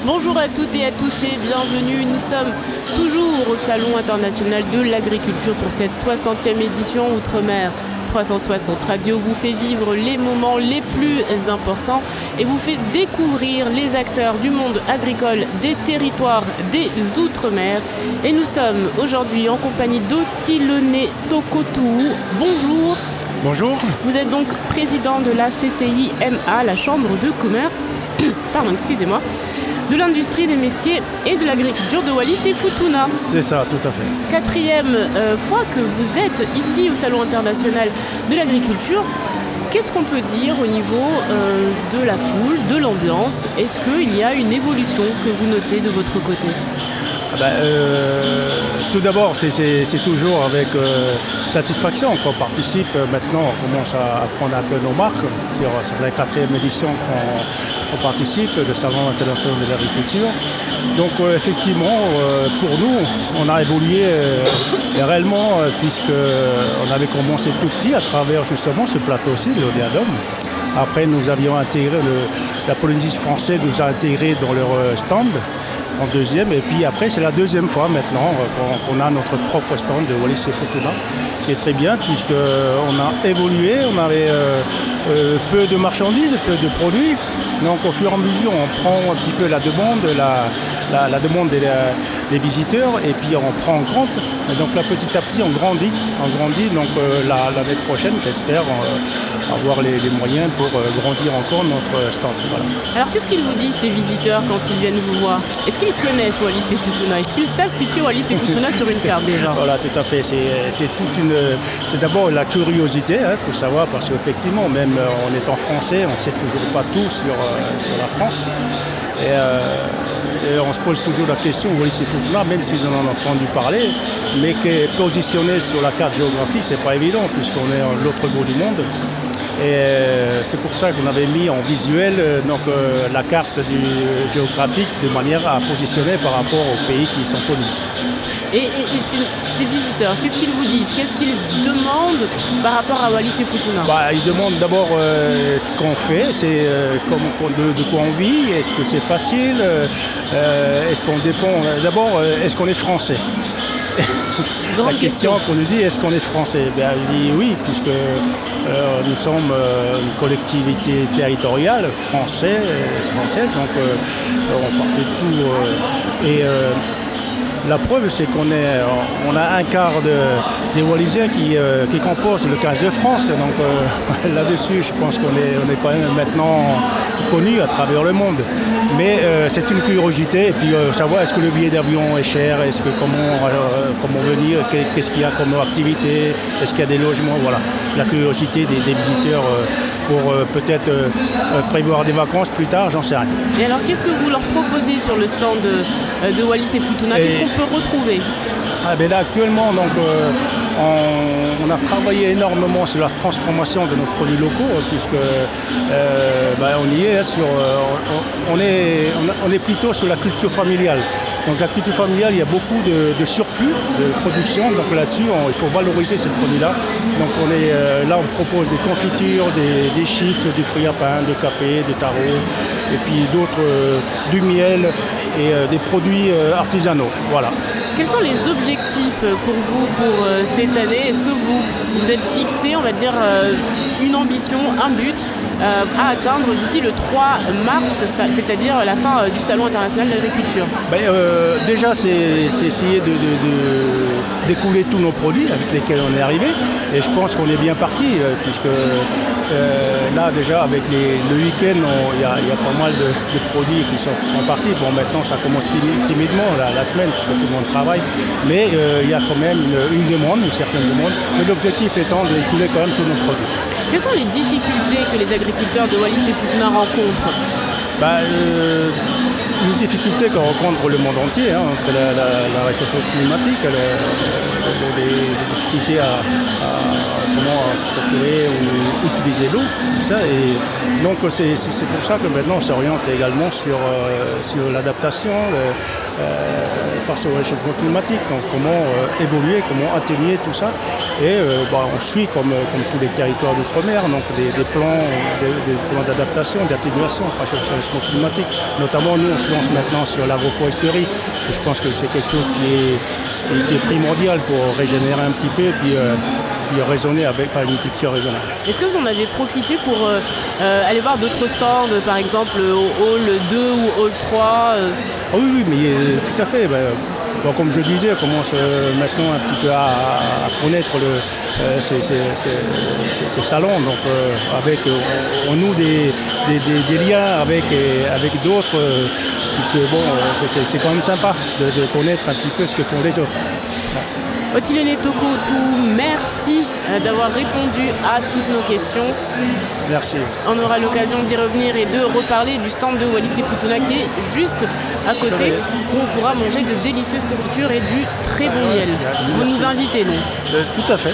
Bonjour à toutes et à tous et bienvenue. Nous sommes toujours au Salon international de l'agriculture pour cette 60e édition Outre-mer 360 Radio vous fait vivre les moments les plus importants et vous fait découvrir les acteurs du monde agricole, des territoires, des Outre-mer. Et nous sommes aujourd'hui en compagnie d'Otilone Tokotou. Bonjour. Bonjour. Vous êtes donc président de la CCIMA, la Chambre de commerce, de l'industrie, des métiers et de l'agriculture de Wallis et Futuna. C'est ça, tout à fait. Quatrième fois que vous êtes ici au Salon international de l'agriculture. Qu'est-ce qu'on peut dire au niveau de la foule, de l'ambiance? Est-ce qu'il y a une évolution que vous notez de votre côté? Tout d'abord, c'est toujours avec satisfaction qu'on participe. Maintenant, on commence à prendre un peu nos marques. C'est la 4e édition qu'on participe, le Salon international de l'agriculture. Donc effectivement, pour nous, on a évolué réellement puisqu'on avait commencé tout petit à travers justement ce plateau-ci, le Odéadom. Après, nous avions intégré, la Polynésie française nous a intégrés dans leur stand. En deuxième, et puis après c'est la deuxième fois maintenant qu'on a notre propre stand de Wallis et Futuna, qui est très bien puisqu'on a évolué, on avait peu de marchandises, peu de produits, donc au fur et à mesure on prend un petit peu la demande des visiteurs et puis on prend en compte, et donc là petit à petit on grandit, donc l'année prochaine j'espère avoir les moyens pour grandir encore notre stand. Voilà. Alors qu'est-ce qu'ils vous disent ces visiteurs quand ils viennent vous voir? Est-ce qu'ils connaissent Wallis et Futuna? Est-ce qu'ils savent situer Wallis et Futuna sur une carte déjà? Voilà, tout à fait. C'est d'abord la curiosité pour savoir, parce qu'effectivement, même en étant français, on ne sait toujours pas tout sur la France. Et on se pose toujours la question, Wallis et Futuna, même s'ils en ont entendu parler, mais que positionner sur la carte géographique, c'est pas évident, puisqu'on est à l'autre bout du monde. Et c'est pour ça qu'on avait mis en visuel la carte géographique de manière à positionner par rapport aux pays qui sont connus. Et ces visiteurs, qu'est-ce qu'ils vous disent? Qu'est-ce qu'ils demandent par rapport à Wallis et Futuna? Ils demandent d'abord ce qu'on fait, c'est de quoi on vit, est-ce que c'est facile, est-ce qu'on dépend. D'abord, est-ce qu'on est français? La question qu'on nous dit, est-ce qu'on est français? Il dit oui, puisque nous sommes une collectivité territoriale française, donc on partait de tout. La preuve, c'est on a un quart des Wallisiens qui composent le 15 de France. Donc là-dessus, je pense qu'on est quand même maintenant connu à travers le monde. Mais c'est une curiosité. Et puis savoir est-ce que le billet d'avion est cher, comment venir, qu'est-ce qu'il y a comme activité, est-ce qu'il y a des logements, voilà. La curiosité des visiteurs pour peut-être prévoir des vacances plus tard, j'en sais rien. Et alors, qu'est-ce que vous leur proposez sur le stand de Wallis et Futuna? Qu'est-ce qu'on peut retrouver? Là, actuellement, on a travaillé énormément sur la transformation de nos produits locaux, puisque on y est on est plutôt sur la culture familiale. Donc la culture familiale, il y a beaucoup de surplus de production. Donc là-dessus, il faut valoriser ces produits-là. Donc on propose des confitures, des chips, du fruit à pain, de capé, des tarots, et puis d'autres, du miel et des produits artisanaux. Voilà. Quels sont les objectifs pour vous pour cette année? Est-ce que vous êtes fixé, on va dire, une ambition, un but à atteindre d'ici le 3 mars, c'est-à-dire la fin du Salon international de l'agriculture? Déjà, c'est essayer d'écouler tous nos produits avec lesquels on est arrivé. Et je pense qu'on est bien parti, puisque là, déjà, avec le week-end, il y a pas mal de produits qui sont partis. Bon, maintenant, ça commence timidement la semaine, puisque tout le monde travaille. Mais il y a quand même une certaine demande. Mais l'objectif étant d'écouler quand même tous nos produits. Quelles sont les difficultés que les agriculteurs de Wallis et Futuna rencontrent? Une difficulté qu'on rencontre le monde entier, entre la réchauffement climatique, les difficultés comment se procurer ou utiliser l'eau, tout ça. Et donc c'est pour ça que maintenant on s'oriente également sur l'adaptation face au réchauffement climatique. Donc comment évoluer, comment atténuer tout ça. Et on suit comme tous les territoires d'outre-mer, donc des plans d'adaptation, d'atténuation face au réchauffement climatique. Notamment nous on se lance maintenant sur l'agroforesterie. Je pense que c'est quelque chose qui est primordial pour régénérer un petit peu et puis raisonner avec une culture raisonnable. Est-ce que vous en avez profité pour aller voir d'autres stands, par exemple au hall 2 ou hall 3 Oui, mais tout à fait. Donc, comme je disais, on commence maintenant un petit peu à connaître ces salons. Donc, on noue des liens avec d'autres, puisque c'est quand même sympa de connaître un petit peu ce que font les autres. Otilene Tokotou, merci d'avoir répondu à toutes nos questions. Merci. On aura l'occasion d'y revenir et de reparler du stand de Wallis et Futuna qui est juste à côté, où on pourra manger de délicieuses confitures et du très bon miel. Vous nous invitez, non ? Tout à fait.